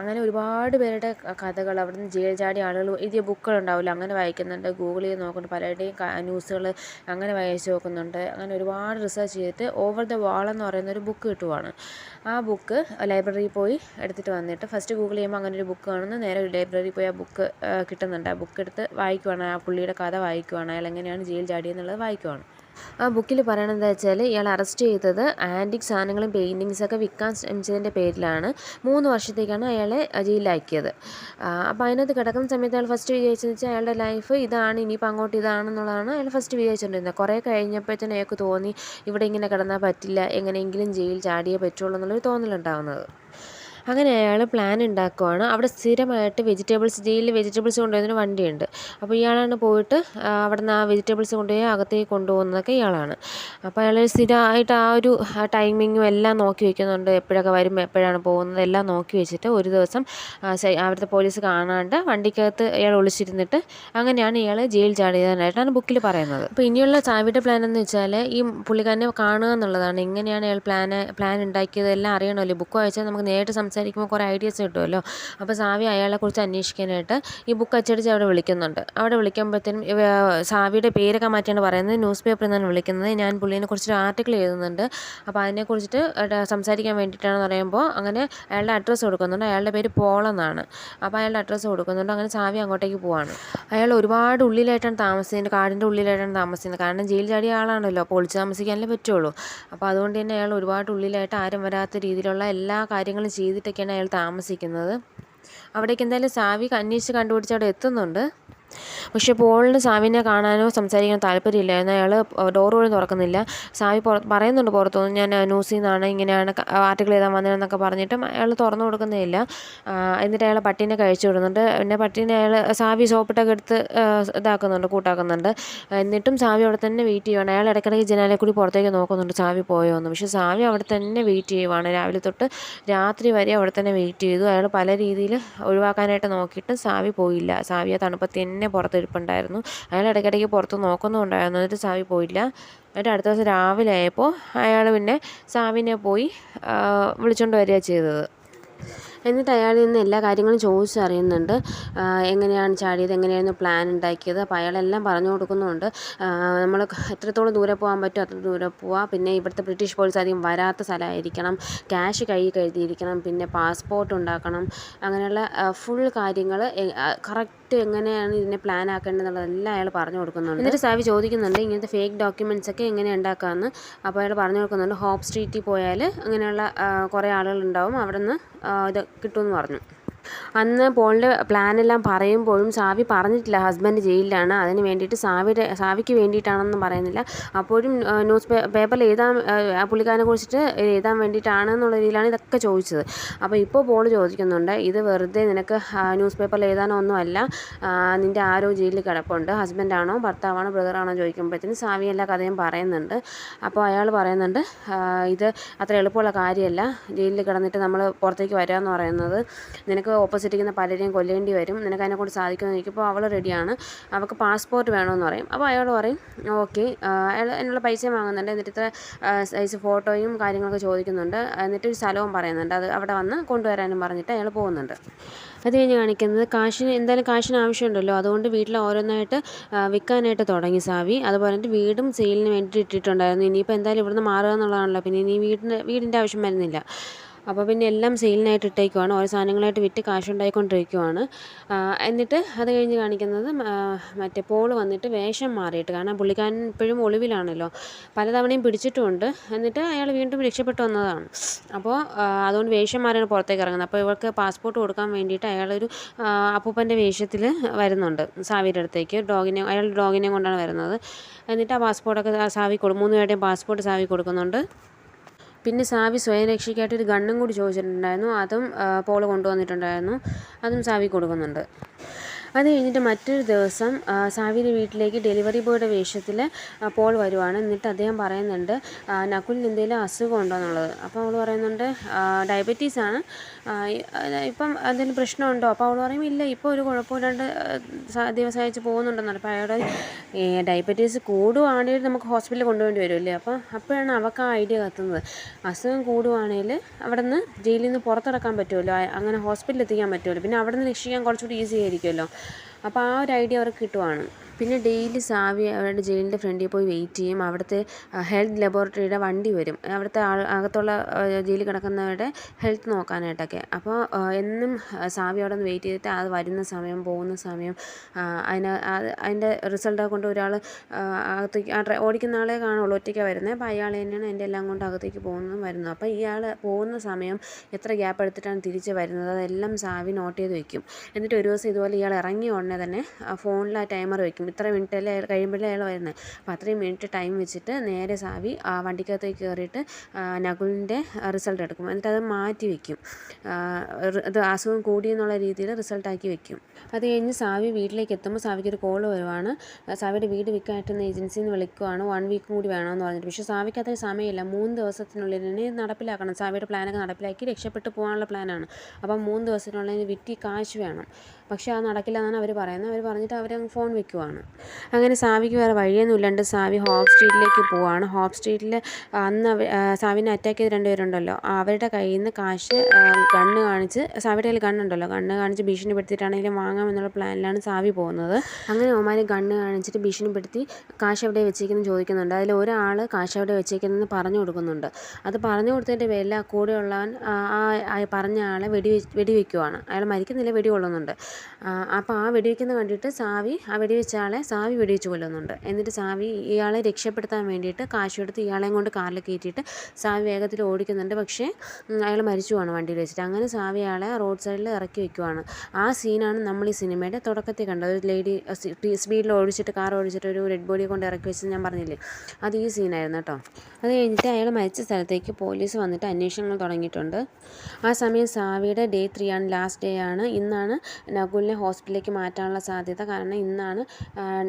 അങ്ങനെ ഒരുപാട് പേരുടെ കഥകൾ അവിടെ നിന്ന് ജയിൽ ചാടിയ ആളുകൾ എഴുതിയ ബുക്കുകളുണ്ടാവില്ല, അങ്ങനെ വായിക്കുന്നുണ്ട്, ഗൂഗിൾ ചെയ്ത് നോക്കുന്നുണ്ട്, പലരുടെയും ന്യൂസുകൾ അങ്ങനെ വായിച്ച് നോക്കുന്നുണ്ട്. അങ്ങനെ ഒരുപാട് റിസർച്ച് ചെയ്തിട്ട് ഓവർ ദ വാൾ എന്ന് പറയുന്ന ഒരു ബുക്ക് കിട്ടുവാണ്. ആ ബുക്ക് ലൈബ്രറിയിൽ പോയി എടുത്തിട്ട് വന്നിട്ട് ഫസ്റ്റ് ഗൂഗിൾ ചെയ്യുമ്പോൾ അങ്ങനെ ഒരു ബുക്ക് കാണുന്നു, നേരെ ഒരു ലൈബ്രറിയിൽ പോയി ആ ബുക്ക് കിട്ടുന്നുണ്ട്. ആ ബുക്ക് എടുത്ത് വായിക്കുവാണ്, ആ പുള്ളിയുടെ കഥ വായിക്കുവാണ്, അയാൾ എങ്ങനെയാണ് ജയിൽ ചാടിയെന്നുള്ളത് വായിക്കുവാണ്. ആ ബുക്കിൽ പറയണത് എന്താ വെച്ചാൽ ഇയാൾ അറസ്റ്റ് ചെയ്തത് ആൻറ്റിക് സാധനങ്ങളും പെയിൻറ്റിങ്സൊക്കെ വിൽക്കാൻ ശ്രമിച്ചതിൻ്റെ പേരിലാണ്. 3 വർഷത്തേക്കാണ് അയാളെ ജയിലിലാക്കിയത്. അപ്പോൾ അതിനകത്ത് കിടക്കുന്ന സമയത്ത് അയാൾ ഫസ്റ്റ് വിചാരിച്ചെന്ന് വെച്ചാൽ അയാളുടെ ലൈഫ് ഇതാണ്, ഇനിയിപ്പോൾ അങ്ങോട്ട് ഇതാണെന്നുള്ളതാണ് അയാൾ ഫസ്റ്റ് വിചാരിച്ചുകൊണ്ടിരുന്നത്. കുറേ കഴിഞ്ഞപ്പോഴത്തേനും അയാൾക്ക് തോന്നി ഇവിടെ ഇങ്ങനെ കിടന്നാൽ പറ്റില്ല, എങ്ങനെയെങ്കിലും ജയിൽ ചാടിയേ പറ്റുള്ളൂ എന്നുള്ളൊരു തോന്നലുണ്ടാകുന്നത്. അങ്ങനെ അയാൾ പ്ലാൻ ഉണ്ടാക്കുവാണ്. അവിടെ സ്ഥിരമായിട്ട് ജയിലിൽ വെജിറ്റബിൾസ് കൊണ്ടുപോകുന്നതിന് വണ്ടിയുണ്ട്. അപ്പോൾ ഇയാളാണ് പോയിട്ട് അവിടെ നിന്ന് ആ വെജിറ്റബിൾസ് കൊണ്ടുപോയി അകത്തേക്ക് കൊണ്ടുപോകുന്നതൊക്കെ ഇയാളാണ്. അപ്പോൾ അയാൾ സ്ഥിരമായിട്ട് ആ ഒരു ടൈമിങ്ങും എല്ലാം നോക്കി വയ്ക്കുന്നുണ്ട്, എപ്പോഴൊക്കെ വരും എപ്പോഴാണ് പോകുന്നത് എല്ലാം നോക്കി വെച്ചിട്ട് ഒരു ദിവസം അവിടുത്തെ പോലീസ് കാണാണ്ട് വണ്ടിക്കകത്ത് അയാൾ ഒളിച്ചിരുന്നിട്ട് അങ്ങനെയാണ് ഇയാൾ ജയിൽ ചാടിയതായിട്ടാണ് ബുക്കിൽ പറയുന്നത്. അപ്പോൾ ഇനിയുള്ള സാവിയുടെ പ്ലാൻ എന്ന് വെച്ചാൽ ഈ പുള്ളിക്കാരനെ കാണുക എന്നുള്ളതാണ്. എങ്ങനെയാണ് അയാൾ പ്ലാൻ ഉണ്ടാക്കിയത് എല്ലാം അറിയണമല്ലോ. ബുക്ക് വായിച്ചാൽ നമുക്ക് നേരിട്ട് സംസാരിക്കുമ്പോൾ കുറേ ഐഡിയാസ് കിട്ടുമല്ലോ. അപ്പോൾ സാവി അയാളെക്കുറിച്ച് അന്വേഷിക്കാനായിട്ട് ഈ ബുക്ക് അച്ചടിച്ച് അവിടെ വിളിക്കുന്നുണ്ട്. അവിടെ വിളിക്കുമ്പോഴത്തേനും സാവിയുടെ പേരൊക്കെ മാറ്റിയാണ് പറയുന്നത്, ന്യൂസ് പേപ്പറിൽ നിന്നാണ് വിളിക്കുന്നത്. ഞാൻ പുള്ളീനെ കുറിച്ചൊരു ആർട്ടിക്കിൾ എഴുതുന്നുണ്ട്, അപ്പോൾ അതിനെക്കുറിച്ചിട്ട് സംസാരിക്കാൻ വേണ്ടിയിട്ടാണെന്ന് പറയുമ്പോൾ അങ്ങനെ അയാളുടെ അഡ്രസ്സ് കൊടുക്കുന്നുണ്ട്. അയാളുടെ പേര് പോൾ എന്നാണ്. അപ്പോൾ അയാളുടെ അഡ്രസ്സ് കൊടുക്കുന്നുണ്ട്. അങ്ങനെ സാവി അങ്ങോട്ടേക്ക് പോവാണ്. അയാൾ ഒരുപാട് ഉള്ളിലായിട്ടാണ് താമസിക്കുന്നത്, കാടിൻ്റെ ഉള്ളിലായിട്ടാണ് താമസിക്കുന്നത്. കാരണം ജയിൽ ചാടിയ ആളാണല്ലോ, അപ്പോൾ ഒളിച്ച് താമസിക്കാനല്ലേ പറ്റുള്ളൂ. അപ്പോൾ അതുകൊണ്ട് തന്നെ അയാൾ ഒരുപാട് ഉള്ളിലായിട്ട് ആരും വരാത്ത രീതിയിലുള്ള എല്ലാ കാര്യങ്ങളും ചെയ്തിട്ടൊക്കെയാണ് അയാൾ താമസിക്കുന്നത്. അവിടേക്ക് എന്തായാലും സാവി അന്വേഷിച്ച് കണ്ടുപിടിച്ച് അവിടെ എത്തുന്നുണ്ട്. പക്ഷേ പോളിന് സാവിനെ കാണാനോ സംസാരിക്കാനോ താല്പര്യമില്ലായിരുന്നു. അയാൾ ഡോർ പോലും തുറക്കുന്നില്ല. സാവി പറയുന്നുണ്ട് പുറത്തുനിന്ന്, ഞാൻ ന്യൂസിൽ നിന്നാണ് ഇങ്ങനെയാണ് ആർട്ടിക്കിൾ എഴുതാൻ വന്നതെന്നൊക്കെ പറഞ്ഞിട്ടും അയാൾ തുറന്നു കൊടുക്കുന്നേയില്ല. എന്നിട്ട് അയാൾ പട്ടീനെ കഴിച്ചു വിടുന്നുണ്ട്. പിന്നെ പട്ടീനെ സാവി സോപ്പിട്ടൊക്കെ എടുത്ത് കൂട്ടാക്കുന്നുണ്ട്. എന്നിട്ടും സാവി അവിടെ തന്നെ വെയിറ്റ് ചെയ്യുവാണ്. അയാൾ ഇടയ്ക്കിടയ്ക്ക് ജനാലയിൽ കൂടി പുറത്തേക്ക് നോക്കുന്നുണ്ട് സാവി പോയോന്ന്. പക്ഷേ സാവി അവിടെ തന്നെ വെയിറ്റ് ചെയ്യുവാണ്. രാവിലെ തൊട്ട് രാത്രി വരെ അവിടെ തന്നെ വെയിറ്റ് ചെയ്തു. അയാൾ പല രീതിയിൽ ഒഴിവാക്കാനായിട്ട് നോക്കിയിട്ട് സാവി പോയില്ല. സാവി ആ തണുപ്പത്ത് തന്നെ പുറത്തിരിപ്പുണ്ടായിരുന്നു. അയാൾ ഇടയ്ക്കിടയ്ക്ക് പുറത്ത് നോക്കുന്നുണ്ടായിരുന്നു. എന്നിട്ട് സാവി പോയില്ല. എന്നിട്ട് അടുത്ത ദിവസം രാവിലെ ആയപ്പോൾ അയാൾ പിന്നെ സാവിനെ പോയി വിളിച്ചുകൊണ്ട് വരിക ചെയ്തത്. എന്നിട്ട് അയാളിൽ നിന്ന് എല്ലാ കാര്യങ്ങളും ചോദിച്ചറിയുന്നുണ്ട്. എങ്ങനെയാണ് ചാടിയത്, എങ്ങനെയായിരുന്നു പ്ലാൻ ഉണ്ടാക്കിയത്. അപ്പോൾ അയാളെല്ലാം പറഞ്ഞു കൊടുക്കുന്നുണ്ട്. നമ്മൾ എത്രത്തോളം ദൂരെ പോകാൻ പറ്റുമോ അത്ര ദൂരെ പോവുക, പിന്നെ ഇവിടുത്തെ ബ്രിട്ടീഷ് പോലീസ് അധികം വരാത്ത സ്ഥലമായിരിക്കണം, ക്യാഷ് കയ്യിൽ കരുതിയിരിക്കണം, പിന്നെ പാസ്പോർട്ട് ഉണ്ടാക്കണം, അങ്ങനെയുള്ള ഫുൾ കാര്യങ്ങൾ കറക്റ്റ് എങ്ങനെയാണ് ഇതിനെ പ്ലാൻ ആക്കേണ്ടതെന്നുള്ളതെല്ലാം അയാൾ പറഞ്ഞു കൊടുക്കുന്നുണ്ട്. എന്നിട്ട് സാവി ചോദിക്കുന്നുണ്ട് ഇങ്ങനത്തെ ഫേക്ക് ഡോക്യുമെൻറ്റ്സ് ഒക്കെ എങ്ങനെ ഉണ്ടാക്കാമെന്ന്. അപ്പോൾ അയാൾ പറഞ്ഞു കൊടുക്കുന്നുണ്ട് ഹോപ്പ് സ്ട്രീറ്റിൽ പോയാൽ അങ്ങനെയുള്ള കുറേ ആളുകളുണ്ടാവും, അവിടെ നിന്ന് ഇത് കിട്ടുമെന്ന് പറഞ്ഞു. അന്ന് പോളിൻ്റെ പ്ലാനെല്ലാം പറയുമ്പോഴും സാവി പറഞ്ഞിട്ടില്ല ഹസ്ബൻഡ് ജയിലിലാണ്, അതിന് വേണ്ടിയിട്ട് സാവിക്ക് വേണ്ടിയിട്ടാണെന്നും പറയുന്നില്ല. അപ്പോഴും പേപ്പറിൽ പുള്ളിക്കാരനെ കുറിച്ചിട്ട് എഴുതാൻ വേണ്ടിയിട്ടാണെന്നുള്ള രീതിയിലാണ് ഇതൊക്കെ ചോദിച്ചത്. അപ്പോൾ ഇപ്പോൾ പോൾ ചോദിക്കുന്നുണ്ട് ഇത് വെറുതെ നിനക്ക് ന്യൂസ് പേപ്പറിൽ എഴുതാനോ ഒന്നുമല്ല, നിൻ്റെ ആരോ ജയിലിൽ കിടപ്പുണ്ട്, ഹസ്ബൻഡാണോ ഭർത്താവാണോ ബ്രദറാണോ ചോദിക്കുമ്പോഴത്തേന് സാവി എല്ലാ കഥയും പറയുന്നുണ്ട്. അപ്പോൾ അയാൾ പറയുന്നുണ്ട് ഇത് അത്ര എളുപ്പമുള്ള കാര്യമല്ല, ജയിലിൽ കിടന്നിട്ട് നമ്മൾ പുറത്തേക്ക് വരിക എന്ന് പറയുന്നത്, നിനക്ക് ഓപ്പോസിറ്റ് ഇരിക്കുന്ന പലരെയും കൊല്ലേണ്ടി വരും, നിനക്ക് അതിനെക്കൊണ്ട് സാധിക്കുമെന്ന് ചോദിക്കുമ്പോൾ അവൾ റെഡിയാണ്, അവൾക്ക് പാസ്പോർട്ട് വേണമെന്ന് പറയും. അപ്പോൾ അയാൾ പറയും ഓക്കെ. അയാൾ അതിനുള്ള പൈസയും വാങ്ങുന്നുണ്ട്. എന്നിട്ട് ഇത്ര സൈസ് ഫോട്ടോയും കാര്യങ്ങളൊക്കെ ചോദിക്കുന്നുണ്ട്. എന്നിട്ടൊരു സ്ഥലവും പറയുന്നുണ്ട്, അത് അവിടെ വന്ന് കൊണ്ടുവരാനും പറഞ്ഞിട്ട് അയാൾ പോകുന്നുണ്ട്. അത് കഴിഞ്ഞ് കാണിക്കുന്നത് എന്തായാലും കാശിന് ആവശ്യമുണ്ടല്ലോ, അതുകൊണ്ട് വീട്ടിൽ ഓരോന്നായിട്ട് വിൽക്കാനായിട്ട് തുടങ്ങി സാവി. അതുപോലെ വീടും സെയിലിന് വേണ്ടിയിട്ട് ഇട്ടിട്ടുണ്ടായിരുന്നു. ഇനിയിപ്പോൾ എന്തായാലും ഇവിടുന്ന് മാറുക എന്നുള്ളതാണല്ലോ, പിന്നെ ഇനി വീടിൻ്റെ ആവശ്യം വരുന്നില്ല. അപ്പോൾ പിന്നെ എല്ലാം സെയിലിനായിട്ട് ഇട്ടേക്കുവാണ്, ഓരോ സാധനങ്ങളായിട്ട് വിറ്റ് കാശുണ്ടായിക്കൊണ്ടിരിക്കുവാണ്. എന്നിട്ട് അത് കഴിഞ്ഞ് കാണിക്കുന്നത് മറ്റേ പോൾ വന്നിട്ട് വേഷം മാറിയിട്ട്, കാരണം പുള്ളിക്കാരൻ ഇപ്പോഴും ഒളിവിലാണല്ലോ, പലതവണയും പിടിച്ചിട്ടുമുണ്ട്. എന്നിട്ട് അയാൾ വീണ്ടും രക്ഷപ്പെട്ടു വന്നതാണ്. അപ്പോൾ അതുകൊണ്ട് വേഷം മാറിയാണ് പുറത്തേക്ക് ഇറങ്ങുന്നത്. അപ്പോൾ ഇവർക്ക് പാസ്പോർട്ട് കൊടുക്കാൻ വേണ്ടിയിട്ട് അയാളൊരു അപ്പൂപ്പൻ്റെ വേഷത്തിൽ വരുന്നുണ്ട് സാവിയുടെ അടുത്തേക്ക്. അയാളുടെ ഡോഗിനെയും കൊണ്ടാണ് വരുന്നത്. എന്നിട്ട് ആ പാസ്പോർട്ടൊക്കെ സാവി 3 പേരുടെയും പാസ്പോർട്ട് സാവി കൊടുക്കുന്നുണ്ട്. പിന്നെ സാവി സ്വയം രക്ഷയ്ക്കായിട്ട് ഒരു ഗണ്ണും കൂടി ചോദിച്ചിട്ടുണ്ടായിരുന്നു, അതും പോൾ കൊണ്ടുവന്നിട്ടുണ്ടായിരുന്നു, അതും സാവി കൊടുക്കുന്നുണ്ട്. അത് കഴിഞ്ഞിട്ട് മറ്റൊരു ദിവസം സാവിയുടെ വീട്ടിലേക്ക് ഡെലിവറി ബോയുടെ വേഷത്തിൽ പോൾ വരുവാണ്. എന്നിട്ട് അദ്ദേഹം പറയുന്നുണ്ട് നകുലിന് എന്തെങ്കിലും അസുഖം ഉണ്ടോ എന്നുള്ളത്. അപ്പോൾ അവൾ പറയുന്നുണ്ട് ഡയബറ്റീസാണ്, ഇപ്പം എന്തെങ്കിലും പ്രശ്നമുണ്ടോ? അപ്പോൾ അവൾ പറയും ഇല്ല, ഇപ്പോൾ ഒരു കുഴപ്പമില്ലാണ്ട് ദിവസമായിട്ട് പോകുന്നുണ്ടെന്നാണ്. അപ്പോൾ അയാൾ ഡയബറ്റീസ് കൂടുവാണെങ്കിൽ നമുക്ക് ഹോസ്പിറ്റലിൽ കൊണ്ടുപോകേണ്ടി വരുമല്ലേ. അപ്പോഴാണ് അവൾക്ക് ആ ഐഡിയ കത്തുന്നത്. അസുഖം കൂടുവാണെങ്കിൽ അവിടെ നിന്ന് ജയിലിൽ നിന്ന് പുറത്തിറക്കാൻ പറ്റുമല്ലോ, അങ്ങനെ ഹോസ്പിറ്റലിൽ എത്തിക്കാൻ പറ്റുമല്ലോ, പിന്നെ അവിടെ നിന്ന് രക്ഷിക്കാൻ കുറച്ചുകൂടി ഈസി ആയിരിക്കുമല്ലോ. അപ്പോൾ ആ ഒരു ഐഡിയ അവർക്ക് കിട്ടുവാണ്. പിന്നെ ഡെയിലി സാവി അവരുടെ ജയിലിൻ്റെ ഫ്രണ്ടിൽ പോയി വെയിറ്റ് ചെയ്യും. അവിടുത്തെ ഹെൽത്ത് ലബോറട്ടറിയുടെ വണ്ടി വരും, അവിടുത്തെ അകത്തുള്ള ജയിലിൽ കിടക്കുന്നവരുടെ ഹെൽത്ത് നോക്കാനായിട്ടൊക്കെ. അപ്പോൾ എന്നും സാവി അവിടെ നിന്ന് വെയിറ്റ് ചെയ്തിട്ട് അത് വരുന്ന സമയം പോകുന്ന സമയം അതിൻ്റെ റിസൾട്ടൊക്കെ കൊണ്ട് ഒരാൾ അകത്തേക്ക് ഓടിക്കുന്ന ആളെ കാണുള്ളൂ, ഒറ്റയ്ക്കാണ് വരുന്നത്. അപ്പോൾ അയാൾ തന്നെയാണ് എൻ്റെ എല്ലാം കൊണ്ട് അകത്തേക്ക് പോകുന്നതും വരുന്നത്. അപ്പോൾ ഇയാൾ പോകുന്ന സമയം എത്ര ഗ്യാപ്പ് എടുത്തിട്ടാണ് തിരിച്ച് വരുന്നത് അതെല്ലാം സാവി നോട്ട് ചെയ്ത് വെക്കും. എന്നിട്ട് ഒരു ദിവസം ഇതുപോലെ ഇയാൾ ഇറങ്ങിയ ഉടനെ തന്നെ ഫോണിൽ ആ ടൈമർ വെക്കും, ഇത്ര മിനിറ്റല്ലേ കഴിയുമ്പോഴേ അയാൾ വരുന്നത്. അപ്പോൾ അത്രയും മിനിറ്റ് ടൈം വെച്ചിട്ട് നേരെ സാവി വണ്ടിക്കകത്തേക്ക് കയറിയിട്ട് നകുലിൻ്റെ റിസൾട്ട് എടുക്കും. എന്നിട്ട് അത് മാറ്റി വയ്ക്കും, അത് അസുഖം കൂടിയെന്നുള്ള രീതിയിൽ റിസൾട്ടാക്കി വെക്കും. അത് കഴിഞ്ഞ് സാവി വീട്ടിലേക്ക് എത്തുമ്പോൾ സാവിക്ക് ഒരു കോൾ വരുവാണ്. സാവിയുടെ വീട് വിൽക്കാൻ പറ്റുന്ന ഏജൻസിയിൽ നിന്ന് വിളിക്കുവാണ്, 1 വീക്ക് കൂടി വേണമെന്ന് പറഞ്ഞിട്ട്. പക്ഷേ സാവിക്ക് അത്രയും സമയമില്ല, 3 ദിവസത്തിനുള്ളിൽ തന്നെ നടപ്പിലാക്കണം. സാവിയുടെ പ്ലാനൊക്കെ നടപ്പിലാക്കി രക്ഷപ്പെട്ട് പോകാനുള്ള പ്ലാനാണ്. അപ്പം 3 ദിവസത്തിനുള്ളിൽ വിറ്റി കാശ് വേണം. പക്ഷേ അത് നടക്കില്ല എന്നാണ് അവർ പറയുന്നത്. അവർ പറഞ്ഞിട്ട് അവരങ്ങ് ഫോൺ വെക്കുവാണ്. അങ്ങനെ സാവിക്ക് വേറെ വഴിയൊന്നും ഇല്ലാണ്ട് സാവി ഹോപ്പ് സ്ട്രീറ്റിലേക്ക് പോവാണ്. ഹോപ്പ് സ്ട്രീറ്റിൽ അന്ന് സാവിനെ അറ്റാക്ക് ചെയ്ത് 2 പേരുണ്ടല്ലോ, അവരുടെ കയ്യിൽ നിന്ന് കാശ് ഗണ്ണ് കാണിച്ച്, സാവിയുടെ കയ്യിൽ ഗണ്ണുണ്ടല്ലോ, ഗണ്ണ് കാണിച്ച് ഭീഷണിപ്പെടുത്തിയിട്ടാണെങ്കിലും വാങ്ങാമെന്നുള്ള പ്ലാനിലാണ് സാവി പോകുന്നത്. അങ്ങനെ ഒമാര് ഗണ്ണ് കാണിച്ചിട്ട് ഭീഷണിപ്പെടുത്തി കാശ് എവിടെ വെച്ചേക്കുന്നത് ചോദിക്കുന്നുണ്ട്. അതിൽ ഒരാൾ കാശ് എവിടെ വെച്ചേക്കുന്നതെന്ന് പറഞ്ഞു കൊടുക്കുന്നുണ്ട്. അത് പറഞ്ഞു കൊടുത്തതിൻ്റെ പേരിൽ ആ കൂടെയുള്ളവൻ പറഞ്ഞ ആളെ വെടിവെക്കുവാണ്. അയാൾ മരിക്കുന്നില്ല, വെടി കൊള്ളുന്നുണ്ട്. അപ്പോൾ ആ വെടിവെക്കുന്ന കണ്ടിട്ട് ആ വെടിവെച്ച ആളെ സാവി വെടിവെച്ച് കൊല്ലുന്നുണ്ട്. എന്നിട്ട് സാവി ഇയാളെ രക്ഷപ്പെടുത്താൻ വേണ്ടിയിട്ട് കാശ് എടുത്ത് ഇയാളെയും കൊണ്ട് കാറിൽ കയറ്റിയിട്ട് സാവി വേഗത്തിൽ ഓടിക്കുന്നുണ്ട്. പക്ഷേ അയാൾ മരിച്ചുവാണ് വണ്ടിയിൽ വെച്ചിട്ട്. അങ്ങനെ സാവി അയാളെ റോഡ് സൈഡിൽ ഇറക്കി വെക്കുവാണ്. ആ സീനാണ് നമ്മൾ ഈ സിനിമയുടെ തുടക്കത്തിൽ കണ്ടത്. ഒരു ലേഡി സ്പീഡിൽ കാർ ഓടിച്ചിട്ട് ഒരു ഡെഡ് ബോഡിയെ കൊണ്ട് ഇറക്കി വെച്ചത് ഞാൻ പറഞ്ഞില്ലേ, അത് ഈ സീനായിരുന്നു കേട്ടോ. അത് കഴിഞ്ഞിട്ട് അയാൾ മരിച്ച സ്ഥലത്തേക്ക് പോലീസ് വന്നിട്ട് അന്വേഷണങ്ങൾ തുടങ്ങിയിട്ടുണ്ട്. ആ സമയം സാവിയുടെ Day 3 ആണ്, ലാസ്റ്റ് ഡേ ആണ്. ഇന്നാണ് നകുലിനെ ഹോസ്പിറ്റലിലേക്ക് മാറ്റാനുള്ള സാധ്യത. കാരണം ഇന്നാണ്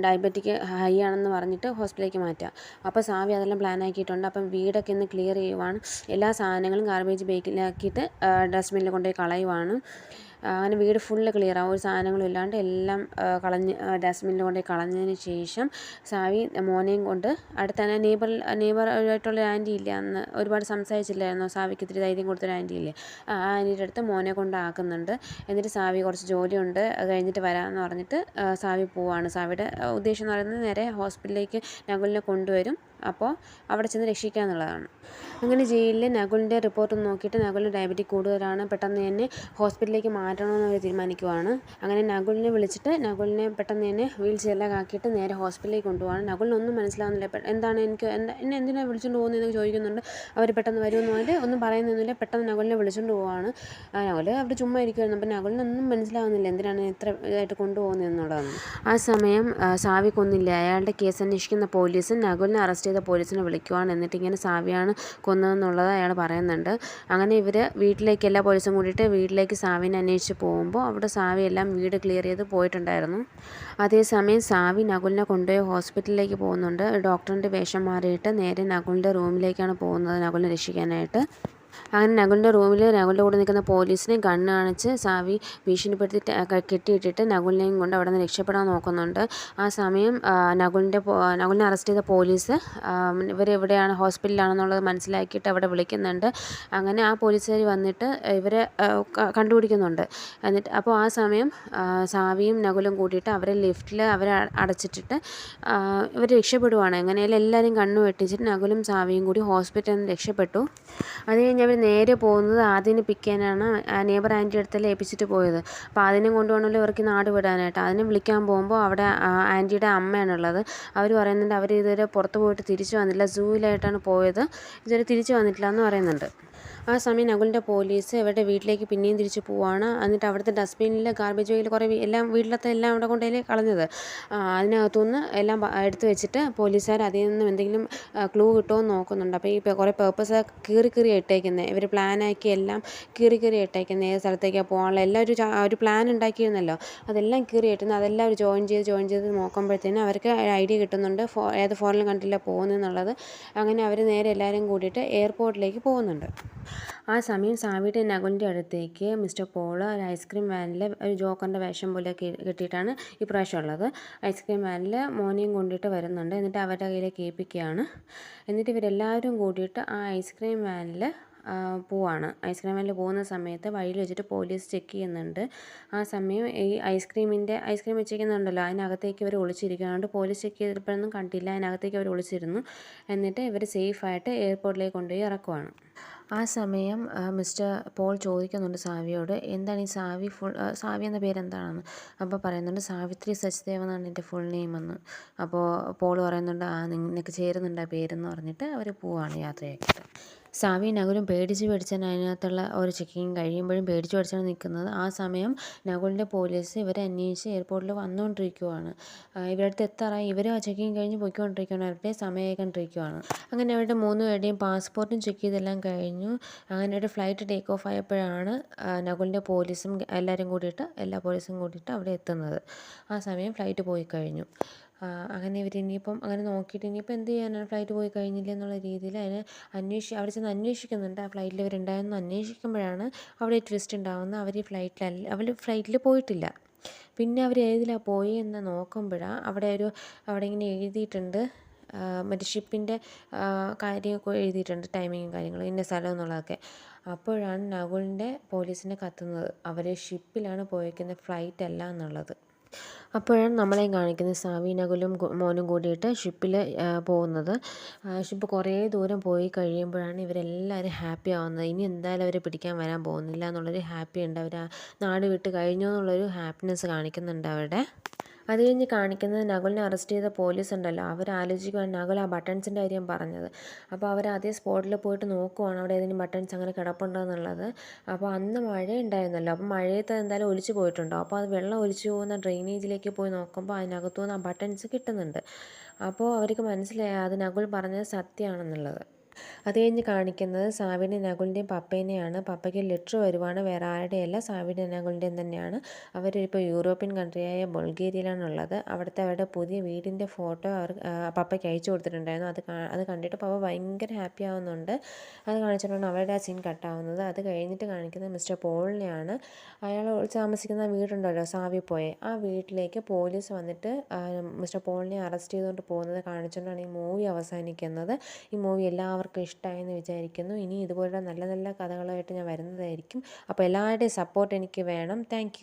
ഡയബറ്റിക് ഹൈ ആണെന്ന് പറഞ്ഞിട്ട് ഹോസ്പിറ്റലിലേക്ക് മാറ്റുക. അപ്പോൾ സാവി അതെല്ലാം പ്ലാൻ ആക്കിയിട്ടുണ്ട്. അപ്പം വീടൊക്കെ ഇന്ന് ക്ലിയർ ചെയ്യുവാണ്. എല്ലാ സാധനങ്ങളും ഗാർബേജ് ബേക്കിലാക്കിയിട്ട് ഡസ്റ്റ്ബിന്നിൽ കൊണ്ടുപോയി കളയുവാണ്. അങ്ങനെ വീട് ഫുള്ള് ക്ലിയർ ആവും, ഒരു സാധനങ്ങളും ഇല്ലാണ്ട് എല്ലാം കളഞ്ഞ് ഡസ്റ്റ്ബിന്നിൽ കൊണ്ടുപോയി കളഞ്ഞതിന് ശേഷം സാവി മോനെയും കൊണ്ട് അടുത്ത നെയ്ബറായിട്ടുള്ള ആൻറ്റി ഇല്ലേ, അന്ന് ഒരുപാട് സംസാരിച്ചില്ലായിരുന്നോ, സാവിക്ക് ഇത്തിരി ധൈര്യം കൊടുത്തൊരു ആൻറ്റി ഇല്ലേ, ആ ആൻറ്റിയുടെ അടുത്ത് മോനെ കൊണ്ടാക്കുന്നുണ്ട്. എന്നിട്ട് സാവി കുറച്ച് ജോലിയുണ്ട്, അത് കഴിഞ്ഞിട്ട് വരാമെന്ന് പറഞ്ഞിട്ട് സാവി പോവാണ്. സാവിയുടെ ഉദ്ദേശം എന്ന് പറയുന്നത് നേരെ ഹോസ്പിറ്റലിലേക്ക് നകുലിനെ കൊണ്ടുവരും, അപ്പോൾ അവിടെ ചെന്ന് രക്ഷിക്കുക എന്നുള്ളതാണ്. അങ്ങനെ ജയിലിൽ നകുലിൻ്റെ റിപ്പോർട്ട് നോക്കിയിട്ട് നകുലിന് ഡയബറ്റിക് കൂടുതലാണ്, പെട്ടെന്ന് തന്നെ ഹോസ്പിറ്റലിലേക്ക് മാറ്റണമെന്ന് അവർ തീരുമാനിക്കുവാണ്. അങ്ങനെ നകുലിനെ വിളിച്ചിട്ട് നകുലിനെ പെട്ടെന്ന് തന്നെ വീൽ ചെയറിലേക്ക് ആക്കിയിട്ട് നേരെ ഹോസ്പിറ്റലിലേക്ക് കൊണ്ടുപോകാണ്. നകുലിനൊന്നും മനസ്സിലാവുന്നില്ല, എന്താണ് എന്നെ എന്തിനാണ് വിളിച്ചുകൊണ്ട് പോകുന്നതെന്ന് ചോദിക്കുന്നുണ്ട്. അവർ പെട്ടെന്ന് വരുമെന്ന് പറഞ്ഞിട്ട് ഒന്നും പറയുന്നൊന്നുമില്ല, പെട്ടെന്ന് നകുലിനെ വിളിച്ചുകൊണ്ട് പോവാണ്. നകുൽ അവിടെ ചുമ്മാ ഇരിക്കുമായിരുന്നു. അപ്പോൾ നകുലിനൊന്നും മനസ്സിലാവുന്നില്ല എന്തിനാണ് ഇത്ര ഇതായിട്ട് കൊണ്ടുപോകുന്നതെന്നുള്ളതാണ്. ആ സമയം സാവി കൊന്നില്ല, അയാളുടെ കേസ് അന്വേഷിക്കുന്ന പോലീസ് നകുലിനെ അറസ്റ്റ് ചെയ്ത പോലീസിനെ വിളിക്കുവാണ്. എന്നിട്ട് ഇങ്ങനെ സാവിയാണ് കൊന്നതെന്നുള്ളത് അയാൾ പറയുന്നുണ്ട്. അങ്ങനെ ഇവർ വീട്ടിലേക്ക് എല്ലാ പോലീസും കൂടിയിട്ട് വീട്ടിലേക്ക് സാവിനെ അന്വേഷിച്ച് പോകുമ്പോൾ അവിടെ സാവി എല്ലാം വീട് ക്ലിയർ ചെയ്ത് പോയിട്ടുണ്ടായിരുന്നു. അതേസമയം സാവി നകുലിനെ കൊണ്ടുപോയി ഹോസ്പിറ്റലിലേക്ക് പോകുന്നുണ്ട്. ഡോക്ടറിൻ്റെ വേഷം മാറിയിട്ട് നേരെ നകുലിൻ്റെ റൂമിലേക്കാണ് പോകുന്നത്, നകുലിനെ രക്ഷിക്കാനായിട്ട്. അങ്ങനെ നകുലിൻ്റെ റൂമിൽ നകുലിൻ്റെ കൂടെ നിൽക്കുന്ന പോലീസിനെ ഗണ്ണ് കാണിച്ച് സാവി ഭീഷണിപ്പെടുത്തി കെട്ടിയിട്ടിട്ട് നകുലിനെയും കൊണ്ട് അവിടെ നിന്ന് രക്ഷപ്പെടാൻ നോക്കുന്നുണ്ട്. ആ സമയം നകുലിനെ അറസ്റ്റ് ചെയ്ത പോലീസ് ഇവരെവിടെയാണ്, ഹോസ്പിറ്റലിലാണെന്നുള്ളത് മനസ്സിലാക്കിയിട്ട് അവിടെ വിളിക്കുന്നുണ്ട്. അങ്ങനെ ആ പോലീസുകാർ വന്നിട്ട് ഇവരെ കണ്ടുപിടിക്കുന്നുണ്ട്. എന്നിട്ട് അപ്പോൾ ആ സമയം സാവിയും നകുലും കൂട്ടിയിട്ട് അവരെ ലിഫ്റ്റിൽ അവരെ അടച്ചിട്ടിട്ട് ഇവർ രക്ഷപ്പെടുവാണ്. എങ്ങനെയാലും എല്ലാവരും കണ്ണു വെട്ടിച്ചിട്ട് നകുലും സാവിയും കൂടി ഹോസ്പിറ്റലിൽ നിന്ന് രക്ഷപ്പെട്ടു. അത് കഴിഞ്ഞ് അവർ നേരെ പോകുന്നത് ആദ്യം പിക്ക് ചെയ്യാനാണ് നെയ്ബർ ആൻറ്റി അടുത്തല്ലേ ഏൽപ്പിച്ചിട്ട് പോയത്. അപ്പോൾ അതിനെ കൊണ്ടുപോകണമല്ലോ ഇവർക്ക് നാട് വിടാനായിട്ട്. അതിനെ വിളിക്കാൻ പോകുമ്പോൾ അവിടെ ആൻറ്റിയുടെ അമ്മയാണുള്ളത്. അവർ പറയുന്നുണ്ട് അവർ ഇതുവരെ പുറത്ത് പോയിട്ട് തിരിച്ചു വന്നില്ല, സൂവിലായിട്ടാണ് പോയത്, ഇതുവരെ തിരിച്ചു വന്നിട്ടില്ല എന്ന് പറയുന്നുണ്ട്. ആ സമയം നകുലിൻ്റെ പോലീസ് ഇവരുടെ വീട്ടിലേക്ക് പിന്നെയും തിരിച്ച് പോവാണ്. എന്നിട്ട് അവിടുത്തെ ഡസ്റ്റ്ബിന്നിൽ ഗാർബേജ് ബേയിൽ കുറേ എല്ലാം വീട്ടിലത്തെ എല്ലാം അവിടെ കൊണ്ടുപോയി കളഞ്ഞത്. അതിനകത്തുനിന്ന് എല്ലാം എടുത്ത് വെച്ചിട്ട് പോലീസുകാർ അതിൽ നിന്നും എന്തെങ്കിലും ക്ലൂ കിട്ടുമോ എന്ന് നോക്കുന്നുണ്ട്. അപ്പോൾ ഈ കുറേ പേപ്പേഴ്സ് കീറി കീറി ഇട്ടേക്കുന്നത്, ഇവർ പ്ലാനാക്കി എല്ലാം കീറി കീറി ഇട്ടേക്കുന്നത്, ഏത് സ്ഥലത്തേക്കാണ് പോകാനുള്ള എല്ലാം ഒരു പ്ലാൻ ഉണ്ടാക്കിയിരുന്നല്ലോ, അതെല്ലാം കീറി ഇട്ടുന്നത്. അതെല്ലാം അവർ ജോയിൻ ചെയ്ത് നോക്കുമ്പോഴത്തേനും അവർക്ക് ഐഡിയ കിട്ടുന്നുണ്ട് ഏത് ഫോറിൻ കൺട്രിയിലാണ് പോകുന്നതെന്നുള്ളത്. അങ്ങനെ അവർ നേരെ എല്ലാവരും കൂടിയിട്ട് എയർപോർട്ടിലേക്ക് പോകുന്നുണ്ട്. ആ സമയം സാവിയുടെ നകുലിൻ്റെ അടുത്തേക്ക് മിസ്റ്റർ പോൾ ഒരു ഐസ്ക്രീം വാനിൽ ഒരു ജോക്കറിൻ്റെ വേഷം പോലെ കെട്ടിയിട്ടാണ് ഇപ്രാവശ്യം ഉള്ളത്. ഐസ്ക്രീം വാനിൽ മോനെയും കൊണ്ടിട്ട് വരുന്നുണ്ട്. എന്നിട്ട് അവരുടെ കയ്യിലേക്ക് ഏൽപ്പിക്കുകയാണ്. എന്നിട്ട് ഇവരെല്ലാവരും കൂടിയിട്ട് ആ ഐസ്ക്രീം വാനിൽ പോവാണ്. ഐസ്ക്രീം വാനിൽ പോകുന്ന സമയത്ത് വഴിയിൽ വെച്ചിട്ട് പോലീസ് ചെക്ക് ചെയ്യുന്നുണ്ട്. ആ സമയം ഈ ഐസ്ക്രീം വെച്ചിരിക്കുന്നുണ്ടല്ലോ, അതിനകത്തേക്ക് ഇവർ ഒളിച്ചിരിക്കുകയാണ്. പോലീസ് ചെക്ക് ചെയ്തപ്പോഴൊന്നും കണ്ടില്ല, അതിനകത്തേക്ക് അവർ ഒളിച്ചിരുന്നു. എന്നിട്ട് ഇവർ സേഫായിട്ട് എയർപോർട്ടിലേക്ക് കൊണ്ടുപോയി ഇറക്കുവാണ്. ആ സമയം മിസ്റ്റർ പോൾ ചോദിക്കുന്നുണ്ട് സാവിയോട്, എന്താണ് ഈ സാവി എന്ന പേരെന്താണെന്ന്. അപ്പോൾ പറയുന്നുണ്ട് സാവിത്രി സച്ദേവ് എന്നാണ് എൻ്റെ ഫുൾ നെയിം എന്ന്. അപ്പോൾ പോൾ പറയുന്നുണ്ട്, നിനക്ക് ചേരുന്നുണ്ട് ആ പേരെന്ന് പറഞ്ഞിട്ട് അവർ പോവാണ് യാത്രയാക്കിയിട്ട്. സാവിയും നകുലും പേടിച്ചാണ് അതിനകത്തുള്ള ഒരു ചെക്കിങ് കഴിയുമ്പോഴും പേടിച്ചാണ് നിൽക്കുന്നത്. ആ സമയം നകുലിൻ്റെ പോലീസ് ഇവരെ അന്വേഷിച്ച് എയർപോർട്ടിൽ വന്നുകൊണ്ടിരിക്കുവാണ്. ഇവരുടെ അടുത്ത് എത്താറായി. ഇവർ ആ ചെക്കിങ് കഴിഞ്ഞ് പോയിക്കൊണ്ടിരിക്കുകയാണ്. അവരുടെ സമയമായിക്കൊണ്ടിരിക്കുകയാണ്. അങ്ങനെ അവരുടെ 3 പേരുടെയും പാസ്പോർട്ടും ചെക്ക് ചെയ്തെല്ലാം കഴിഞ്ഞു. അങ്ങനെ ഒരു ഫ്ലൈറ്റ് ടേക്ക് ഓഫ് ആയപ്പോഴാണ് നകുലിൻ്റെ പോലീസും എല്ലാ പോലീസും കൂടിയിട്ട് അവിടെ എത്തുന്നത്. ആ സമയം ഫ്ലൈറ്റ് പോയി കഴിഞ്ഞു. അങ്ങനെ ഇവർ ഇനിയിപ്പം അങ്ങനെ നോക്കിയിട്ട് ഇനിയിപ്പോൾ എന്ത് ചെയ്യാനാണ്, ഫ്ലൈറ്റ് പോയി കഴിഞ്ഞില്ല എന്നുള്ള രീതിയിൽ അതിനെ അവിടെ ചെന്ന് അന്വേഷിക്കുന്നുണ്ട്. ആ ഫ്ലൈറ്റിൽ ഇവരുണ്ടായെന്ന് അന്വേഷിക്കുമ്പോഴാണ് അവിടെ ട്വിസ്റ്റ് ഉണ്ടാകുന്നത്. അവർ ഫ്ലൈറ്റിൽ പോയിട്ടില്ല. പിന്നെ അവർ ഏതിലാണ് പോയി എന്ന് നോക്കുമ്പോഴാണ് അവിടെ ഇങ്ങനെ എഴുതിയിട്ടുണ്ട്, മറ്റേ ഷിപ്പിൻ്റെ കാര്യമൊക്കെ എഴുതിയിട്ടുണ്ട്, ടൈമിങ്ങും കാര്യങ്ങളും ഇന്ന സ്ഥലം എന്നുള്ളതൊക്കെ. അപ്പോഴാണ് നകുലിൻ്റെ പോലീസിനെ കത്തുന്നത്, അവർ ഷിപ്പിലാണ് പോയിരിക്കുന്നത്, ഫ്ലൈറ്റ് അല്ല എന്നുള്ളത്. അപ്പോഴാണ് നമ്മളെയും കാണിക്കുന്നത് സാവി നകുലും മോനും കൂടിയിട്ട് ഷിപ്പിൽ പോകുന്നത്. ഷിപ്പ് കുറേ ദൂരം പോയി കഴിയുമ്പോഴാണ് ഇവരെല്ലാവരും ഹാപ്പി ആവുന്നത്. ഇനി എന്തായാലും അവരെ പിടിക്കാൻ വരാൻ പോകുന്നില്ല എന്നുള്ളൊരു ഹാപ്പി ഉണ്ട്. അവർ നാട് വിട്ട് കഴിഞ്ഞു എന്നുള്ളൊരു ഹാപ്പിനെസ് കാണിക്കുന്നുണ്ട് അവിടെ. അത് കഴിഞ്ഞ് കാണിക്കുന്നത് നകുലിനെ അറസ്റ്റ് ചെയ്ത പോലീസ് ഉണ്ടല്ലോ, അവർ ആലോചിക്കുകയാണ് നകുൽ ആ ബട്ടൺസിൻ്റെ കാര്യം പറഞ്ഞത്. അപ്പോൾ അവർ അതേ സ്പോട്ടിൽ പോയിട്ട് നോക്കുവാണ് അവിടെ ഏതെങ്കിലും ബട്ടൺസ് അങ്ങനെ കിടപ്പുണ്ടോ എന്നുള്ളത്. അപ്പോൾ അന്ന് മഴ ഉണ്ടായിരുന്നല്ലോ, അപ്പോൾ മഴയത്ത് എന്തായാലും ഒലിച്ചു പോയിട്ടുണ്ടോ. അപ്പോൾ അത് വെള്ളം ഒലിച്ചു പോകുന്ന ഡ്രെയിനേജിലേക്ക് പോയി നോക്കുമ്പോൾ അതിനകത്തു നിന്ന് ആ ബട്ടൺസ് കിട്ടുന്നുണ്ട്. അപ്പോൾ അവർക്ക് മനസ്സിലായി അത് നകുൽ പറഞ്ഞത് സത്യമാണെന്നുള്ളത്. അത് കഴിഞ്ഞ് കാണിക്കുന്നത് സാവിയുടെയും നകുലിൻ്റെയും പപ്പേനെയാണ്. പപ്പയ്ക്ക് ലെറ്റർ വരുവാണ്, വേറെ ആരുടെയല്ല, സാവിയുടെയും നകുലിൻ്റെയും തന്നെയാണ്. അവരിപ്പോൾ യൂറോപ്യൻ കൺട്രിയായ ബൾഗേറിയയിലാണുള്ളത്. അവരുടെ പുതിയ വീടിൻ്റെ ഫോട്ടോ പപ്പയ്ക്ക് അയച്ചു കൊടുത്തിട്ടുണ്ടായിരുന്നു. അത് കണ്ടിട്ട് പപ്പ ഭയങ്കര ഹാപ്പി ആവുന്നുണ്ട്. അത് കാണിച്ചിട്ടാണ് അവരുടെ ആ സീൻ കട്ടാവുന്നത്. അത് കഴിഞ്ഞിട്ട് കാണിക്കുന്നത് മിസ്റ്റർ പോളിനെയാണ്. അയാൾ താമസിക്കുന്ന വീടുണ്ടല്ലോ സാവി പോയെ, ആ വീട്ടിലേക്ക് പോലീസ് വന്നിട്ട് മിസ്റ്റർ പോളിനെ അറസ്റ്റ് ചെയ്തുകൊണ്ട് പോകുന്നത് കാണിച്ചുകൊണ്ടാണ് ഈ മൂവി അവസാനിക്കുന്നത്. ഈ മൂവി എല്ലാവർക്കും ഇഷ്ടമായെന്ന് വിചാരിക്കുന്നു. ഇനി ഇതുപോലുള്ള നല്ല നല്ല കഥകളായിട്ട് ഞാൻ വരുന്നതായിരിക്കും. അപ്പോൾ എല്ലാവരുടെയും സപ്പോർട്ട് എനിക്ക് വേണം. താങ്ക്